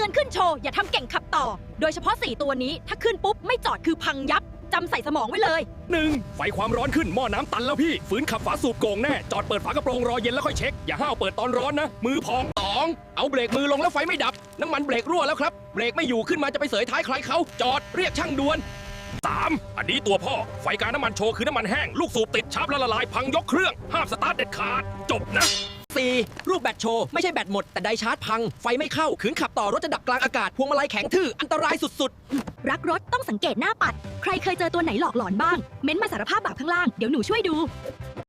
นขึ้นโชว์อย่าทำเก่งขับต่อโดยเฉพาะ4ตัวนี้ถ้าขึ้นปุ๊บไม่จอดคือพังยับจำใส่สมองไว้เลย 1. ไฟความร้อนขึ้นหม้อน้ำตันแล้วพี่ฝืนขับฝาสูบโกงแน่จอดเปิดฝากระโปรงรอเย็นแล้วค่อยเช็คอย่าห้าวเปิดตอนร้อนนะมือพอง 2. เอาเบรกมือลงแล้วไฟไม่ดับน้ำมันเบรกรั่วแล้วครับเบรกไม่อยู่ขึ้นมาจะไปเสยท้ายใครเขาจอดเรียกช่างด่วน 3. อันนี้ตัวพ่อไฟการน้ำมันโชว์คือน้ำมันแห้งลูกสูบติดชาร์ปแล้วละลายพังยกเครื่องห้ามสตาร์ทเด็ดขาดจบนะ 4. รูปแบตโชว์ไม่ใช่แบตหมดแต่ไดชาร์จพังไฟไม่เข้าขืนขับต่อรถจะดับกลางอากาศพวงมาลัยแข็งทื่ออันตรายสุดๆรักรถต้องสังเกตหน้าปัดใครเคยเจอตัวไหนหลอกหลอนบ้างเม้นต์มาสารภาพบาปข้างล่างเดี๋ยวหนูช่วยดู